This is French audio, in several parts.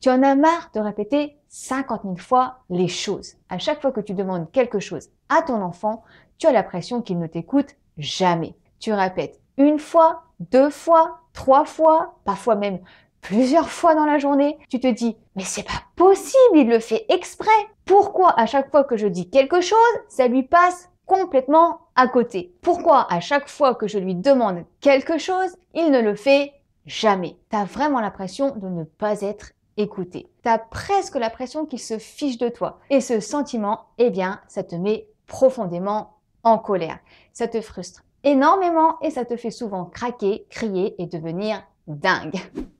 Tu en as marre de répéter 50 000 fois les choses. À chaque fois que tu demandes quelque chose à ton enfant, tu as l'impression qu'il ne t'écoute jamais. Tu répètes une fois, deux fois, trois fois, parfois même plusieurs fois dans la journée. Tu te dis, mais c'est pas possible, il le fait exprès. Pourquoi à chaque fois que je dis quelque chose, ça lui passe complètement à côté? Pourquoi à chaque fois que je lui demande quelque chose, il ne le fait jamais? Tu as vraiment l'impression de ne pas être écouté. Tu as presque l'impression qu'il se fiche de toi. Et ce sentiment, eh bien, ça te met profondément en colère. Ça te frustre énormément et ça te fait souvent craquer, crier et devenir dingue.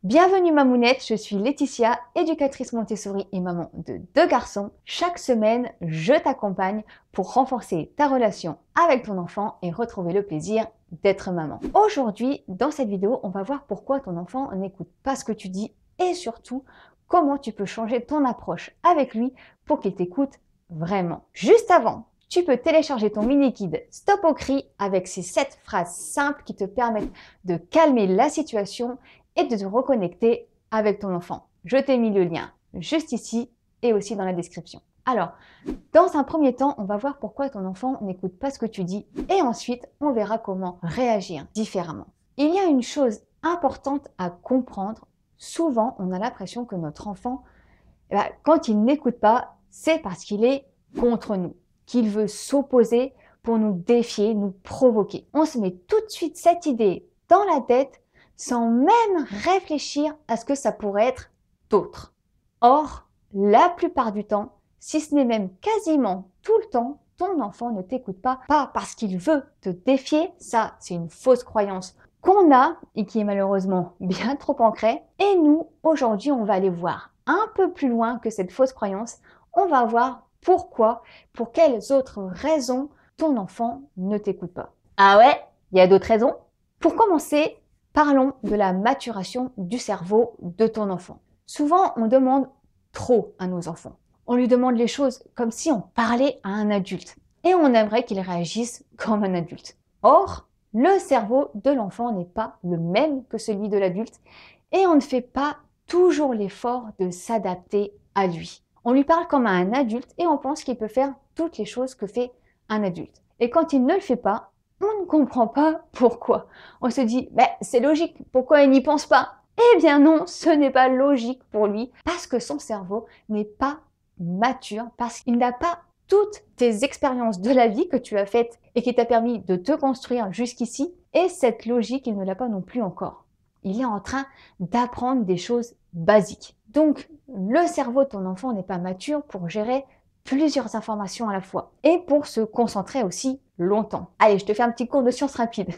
Bienvenue Mamounette, je suis Laetitia, éducatrice Montessori et maman de 2 garçons. Chaque semaine, je t'accompagne pour renforcer ta relation avec ton enfant et retrouver le plaisir d'être maman. Aujourd'hui, dans cette vidéo, on va voir pourquoi ton enfant n'écoute pas ce que tu dis et surtout, comment tu peux changer ton approche avec lui pour qu'il t'écoute vraiment. Juste avant, tu peux télécharger ton mini-guide Stop au cri avec ces 7 phrases simples qui te permettent de calmer la situation et de te reconnecter avec ton enfant. Je t'ai mis le lien juste ici et aussi dans la description. Alors, dans un premier temps, on va voir pourquoi ton enfant n'écoute pas ce que tu dis et ensuite, on verra comment réagir différemment. Il y a une chose importante à comprendre. Souvent, on a l'impression que notre enfant, quand il n'écoute pas, c'est parce qu'il est contre nous, qu'il veut s'opposer pour nous défier, nous provoquer. On se met tout de suite cette idée dans la tête sans même réfléchir à ce que ça pourrait être d'autre. Or, la plupart du temps, si ce n'est même quasiment tout le temps, ton enfant ne t'écoute pas parce qu'il veut te défier. Ça, c'est une fausse croyance qu'on a et qui est malheureusement bien trop ancrée. Et nous, aujourd'hui, on va aller voir un peu plus loin que cette fausse croyance. On va voir pourquoi, pour quelles autres raisons ton enfant ne t'écoute pas. Ah ouais, il y a d'autres raisons? Pour commencer, parlons de la maturation du cerveau de ton enfant. Souvent, on demande trop à nos enfants. On lui demande les choses comme si on parlait à un adulte et on aimerait qu'il réagisse comme un adulte. Or, le cerveau de l'enfant n'est pas le même que celui de l'adulte et on ne fait pas toujours l'effort de s'adapter à lui. On lui parle comme à un adulte et on pense qu'il peut faire toutes les choses que fait un adulte. Et quand il ne le fait pas, on ne comprend pas pourquoi. On se dit, c'est logique, pourquoi il n'y pense pas? Eh bien non, ce n'est pas logique pour lui parce que son cerveau n'est pas mature, parce qu'il n'a pas toutes tes expériences de la vie que tu as faites et qui t'a permis de te construire jusqu'ici. Et cette logique, il ne l'a pas non plus encore. Il est en train d'apprendre des choses basiques. Donc, le cerveau de ton enfant n'est pas mature pour gérer plusieurs informations à la fois et pour se concentrer aussi longtemps. Allez, je te fais un petit cours de sciences rapide.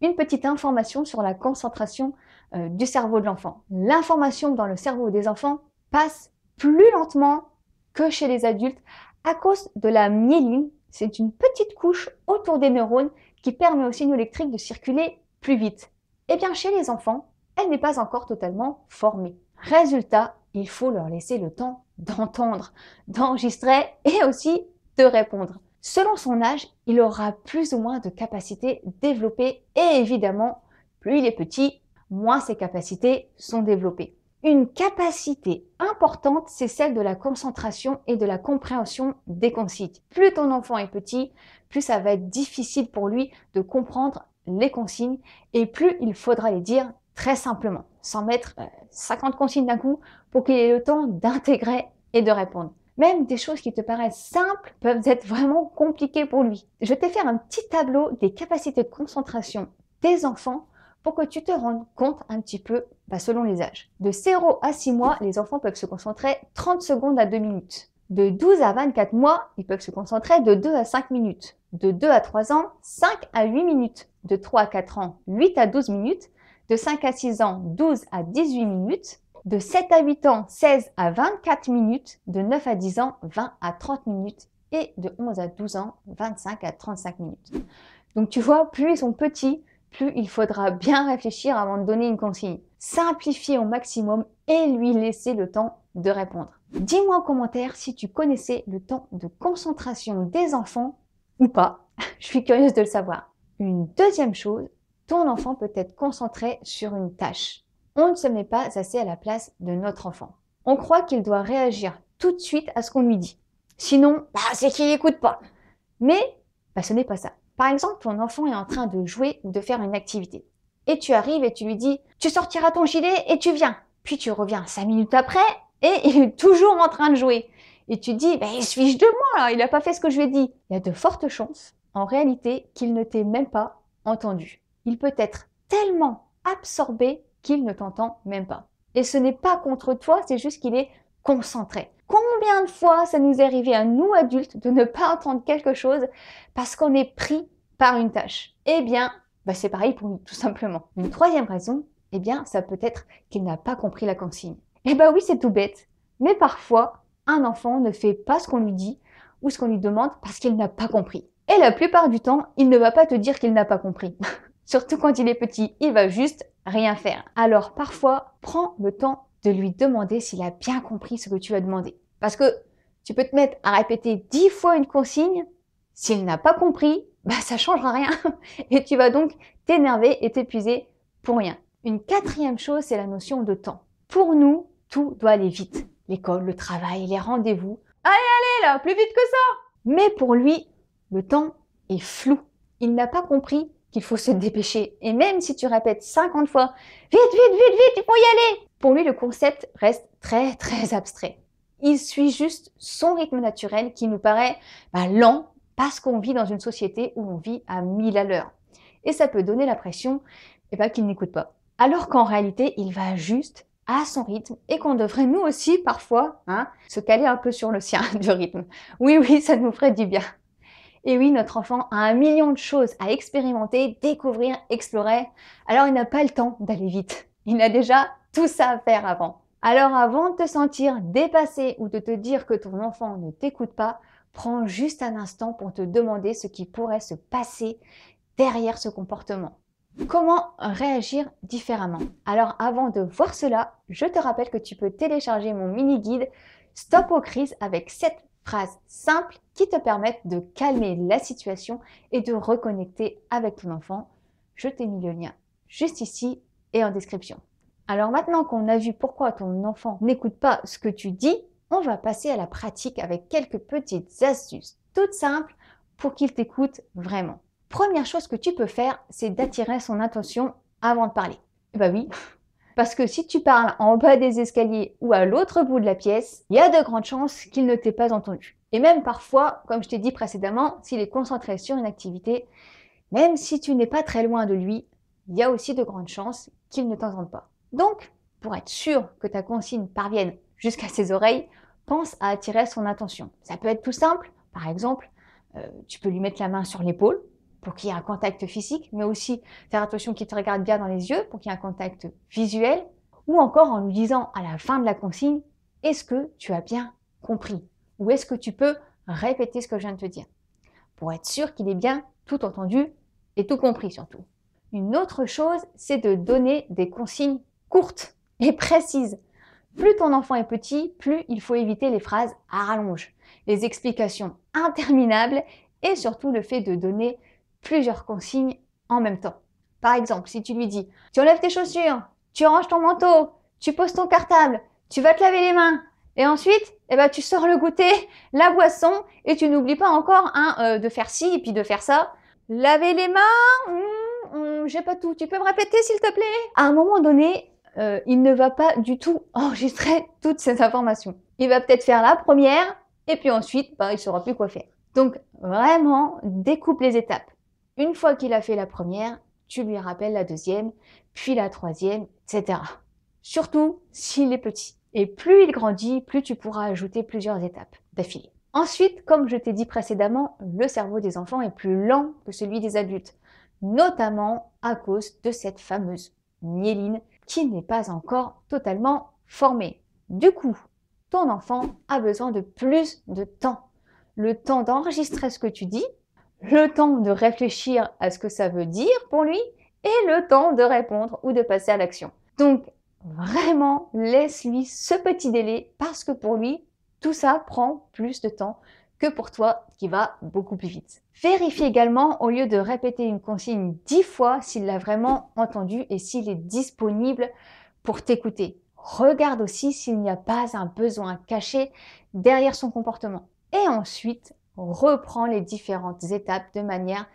Une petite information sur la concentration du cerveau de l'enfant. L'information dans le cerveau des enfants passe plus lentement que chez les adultes à cause de la myéline. C'est une petite couche autour des neurones qui permet aux signaux électriques de circuler plus vite. Eh bien, chez les enfants, elle n'est pas encore totalement formée. Résultat, il faut leur laisser le temps d'entendre, d'enregistrer et aussi de répondre. Selon son âge, il aura plus ou moins de capacités développées et évidemment, plus il est petit, moins ses capacités sont développées. Une capacité importante, c'est celle de la concentration et de la compréhension des consignes. Plus ton enfant est petit, plus ça va être difficile pour lui de comprendre les consignes et plus il faudra les dire très simplement, sans mettre 50 consignes d'un coup pour qu'il ait le temps d'intégrer et de répondre. Même des choses qui te paraissent simples peuvent être vraiment compliquées pour lui. Je t'ai fait un petit tableau des capacités de concentration des enfants pour que tu te rendes compte un petit peu selon les âges. De 0 à 6 mois, les enfants peuvent se concentrer 30 secondes à 2 minutes. De 12 à 24 mois, ils peuvent se concentrer de 2 à 5 minutes. De 2 à 3 ans, 5 à 8 minutes. De 3 à 4 ans, 8 à 12 minutes. De 5 à 6 ans, 12 à 18 minutes. De 7 à 8 ans, 16 à 24 minutes. De 9 à 10 ans, 20 à 30 minutes. Et de 11 à 12 ans, 25 à 35 minutes. Donc tu vois, plus ils sont petits, plus il faudra bien réfléchir avant de donner une consigne. Simplifier au maximum et lui laisser le temps de répondre. Dis-moi en commentaire si tu connaissais le temps de concentration des enfants ou pas. Je suis curieuse de le savoir. Une deuxième chose, ton enfant peut être concentré sur une tâche. On ne se met pas assez à la place de notre enfant. On croit qu'il doit réagir tout de suite à ce qu'on lui dit. Sinon, c'est qu'il n'écoute pas. Mais ce n'est pas ça. Par exemple, ton enfant est en train de jouer ou de faire une activité. Et tu arrives et tu lui dis « Tu sortiras ton gilet et tu viens ». Puis tu reviens 5 minutes après et il est toujours en train de jouer. Et tu dis « Il se fiche de moi, là, il n'a pas fait ce que je lui ai dit ». Il y a de fortes chances, en réalité, qu'il ne t'ait même pas entendu. Il peut être tellement absorbé qu'il ne t'entend même pas. Et ce n'est pas contre toi, c'est juste qu'il est concentré. Combien de fois ça nous est arrivé à nous adultes de ne pas entendre quelque chose parce qu'on est pris par une tâche? Eh bien, c'est pareil pour nous, tout simplement. Une troisième raison, eh bien, ça peut être qu'il n'a pas compris la consigne. Eh bien oui, c'est tout bête. Mais parfois, un enfant ne fait pas ce qu'on lui dit ou ce qu'on lui demande parce qu'il n'a pas compris. Et la plupart du temps, il ne va pas te dire qu'il n'a pas compris. Surtout quand il est petit, il va juste rien faire. Alors parfois, prends le temps de lui demander s'il a bien compris ce que tu as demandé. Parce que tu peux te mettre à répéter 10 fois une consigne, s'il n'a pas compris, ça changera rien. Et tu vas donc t'énerver et t'épuiser pour rien. Une quatrième chose, c'est la notion de temps. Pour nous, tout doit aller vite. L'école, le travail, les rendez-vous. Allez là, plus vite que ça! Mais pour lui, le temps est flou. Il n'a pas compris qu'il faut se dépêcher. Et même si tu répètes 50 fois « Vite, vite, vite, vite, il faut y aller !» Pour lui, le concept reste très, très abstrait. Il suit juste son rythme naturel qui nous paraît lent parce qu'on vit dans une société où on vit à 1000 à l'heure. Et ça peut donner l'impression qu'il n'écoute pas. Alors qu'en réalité, il va juste à son rythme et qu'on devrait nous aussi parfois se caler un peu sur le sien du rythme. Oui, ça nous ferait du bien. Et oui, notre enfant a 1 million de choses à expérimenter, découvrir, explorer. Alors il n'a pas le temps d'aller vite. Il a déjà tout ça à faire avant. Alors avant de te sentir dépassé ou de te dire que ton enfant ne t'écoute pas, prends juste un instant pour te demander ce qui pourrait se passer derrière ce comportement. Comment réagir différemment? Alors avant de voir cela, je te rappelle que tu peux télécharger mon mini-guide Stop aux crises avec 7 phrases simples qui te permettent de calmer la situation et de reconnecter avec ton enfant. Je t'ai mis le lien juste ici et en description. Alors maintenant qu'on a vu pourquoi ton enfant n'écoute pas ce que tu dis, on va passer à la pratique avec quelques petites astuces toutes simples pour qu'il t'écoute vraiment. Première chose que tu peux faire, c'est d'attirer son attention avant de parler. Oui, parce que si tu parles en bas des escaliers ou à l'autre bout de la pièce, il y a de grandes chances qu'il ne t'ait pas entendu. Et même parfois, comme je t'ai dit précédemment, s'il est concentré sur une activité, même si tu n'es pas très loin de lui, il y a aussi de grandes chances qu'il ne t'entende pas. Donc, pour être sûr que ta consigne parvienne jusqu'à ses oreilles, pense à attirer son attention. Ça peut être tout simple, par exemple, tu peux lui mettre la main sur l'épaule pour qu'il y ait un contact physique, mais aussi faire attention qu'il te regarde bien dans les yeux pour qu'il y ait un contact visuel, ou encore en lui disant à la fin de la consigne, est-ce que tu as bien compris? Ou est-ce que tu peux répéter ce que je viens de te dire? Pour être sûr qu'il ait bien tout entendu et tout compris surtout. Une autre chose, c'est de donner des consignes courtes et précises. Plus ton enfant est petit, plus il faut éviter les phrases à rallonge, les explications interminables et surtout le fait de donner plusieurs consignes en même temps. Par exemple, si tu lui dis « Tu enlèves tes chaussures, tu ranges ton manteau, tu poses ton cartable, tu vas te laver les mains, et ensuite, tu sors le goûter, la boisson, et tu n'oublies pas encore de faire ci et puis de faire ça. Laver les mains, j'ai pas tout, tu peux me répéter s'il te plaît ?» À un moment donné, il ne va pas du tout enregistrer toutes ces informations. Il va peut-être faire la première, et puis ensuite, il ne saura plus quoi faire. Donc, vraiment, découpe les étapes. Une fois qu'il a fait la première, tu lui rappelles la deuxième, puis la troisième, etc. Surtout s'il est petit. Et plus il grandit, plus tu pourras ajouter plusieurs étapes d'affilée. Ensuite, comme je t'ai dit précédemment, le cerveau des enfants est plus lent que celui des adultes, notamment à cause de cette fameuse myéline qui n'est pas encore totalement formée. Du coup, ton enfant a besoin de plus de temps. Le temps d'enregistrer ce que tu dis, le temps de réfléchir à ce que ça veut dire pour lui et le temps de répondre ou de passer à l'action. Donc, vraiment, laisse-lui ce petit délai parce que pour lui, tout ça prend plus de temps que pour toi qui va beaucoup plus vite. Vérifie également, au lieu de répéter une consigne 10 fois, s'il l'a vraiment entendu et s'il est disponible pour t'écouter. Regarde aussi s'il n'y a pas un besoin caché derrière son comportement. Et ensuite, reprends les différentes étapes de manière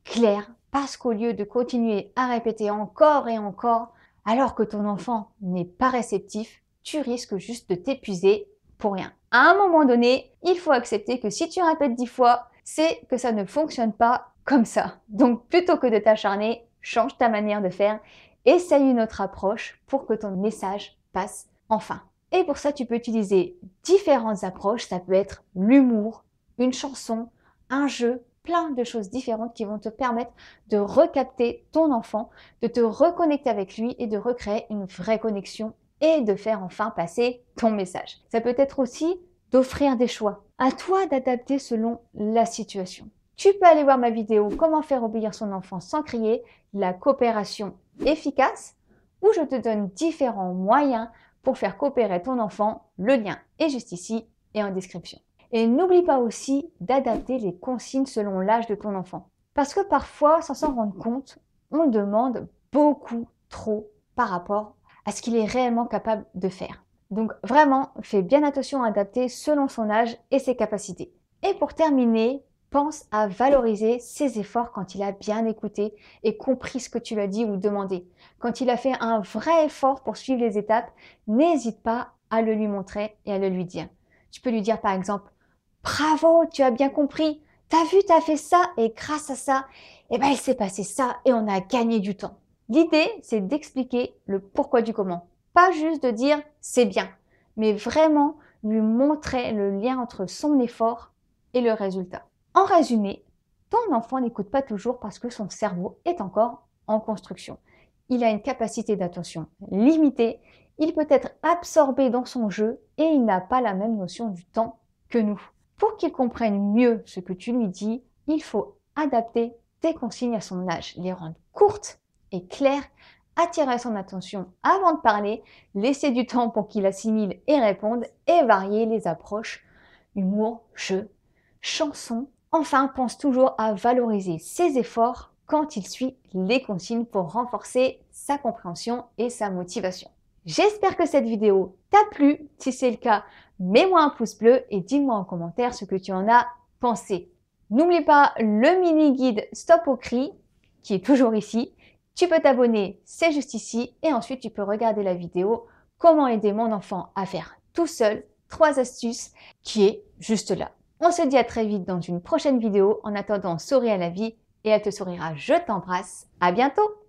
claire, parce qu'au lieu de continuer à répéter encore et encore, alors que ton enfant n'est pas réceptif, tu risques juste de t'épuiser pour rien. À un moment donné, il faut accepter que si tu répètes 10 fois, c'est que ça ne fonctionne pas comme ça. Donc plutôt que de t'acharner, change ta manière de faire, essaye une autre approche pour que ton message passe enfin. Et pour ça, tu peux utiliser différentes approches. Ça peut être l'humour, une chanson, un jeu, plein de choses différentes qui vont te permettre de recapter ton enfant, de te reconnecter avec lui et de recréer une vraie connexion et de faire enfin passer ton message. Ça peut être aussi d'offrir des choix. À toi d'adapter selon la situation. Tu peux aller voir ma vidéo Comment faire obéir son enfant sans crier, la coopération efficace, où je te donne différents moyens pour faire coopérer ton enfant. Le lien est juste ici et en description. Et n'oublie pas aussi d'adapter les consignes selon l'âge de ton enfant. Parce que parfois, sans s'en rendre compte, on demande beaucoup trop par rapport à ce qu'il est réellement capable de faire. Donc vraiment, fais bien attention à adapter selon son âge et ses capacités. Et pour terminer, pense à valoriser ses efforts quand il a bien écouté et compris ce que tu lui as dit ou demandé. Quand il a fait un vrai effort pour suivre les étapes, n'hésite pas à le lui montrer et à le lui dire. Tu peux lui dire par exemple, bravo, tu as bien compris, t'as vu, t'as fait ça et grâce à ça, eh ben, il s'est passé ça et on a gagné du temps. L'idée, c'est d'expliquer le pourquoi du comment. Pas juste de dire c'est bien, mais vraiment lui montrer le lien entre son effort et le résultat. En résumé, ton enfant n'écoute pas toujours parce que son cerveau est encore en construction. Il a une capacité d'attention limitée, il peut être absorbé dans son jeu et il n'a pas la même notion du temps que nous. Pour qu'il comprenne mieux ce que tu lui dis, il faut adapter tes consignes à son âge, les rendre courtes et claires, attirer son attention avant de parler, laisser du temps pour qu'il assimile et réponde et varier les approches, humour, jeu, chanson. Enfin, pense toujours à valoriser ses efforts quand il suit les consignes pour renforcer sa compréhension et sa motivation. J'espère que cette vidéo t'a plu. Si c'est le cas, mets-moi un pouce bleu et dis-moi en commentaire ce que tu en as pensé. N'oublie pas le mini-guide Stop au cri qui est toujours ici. Tu peux t'abonner, c'est juste ici. Et ensuite, tu peux regarder la vidéo Comment aider mon enfant à faire tout seul, 3 astuces, qui est juste là. On se dit à très vite dans une prochaine vidéo. En attendant, souris à la vie et elle te sourira. Je t'embrasse. À bientôt!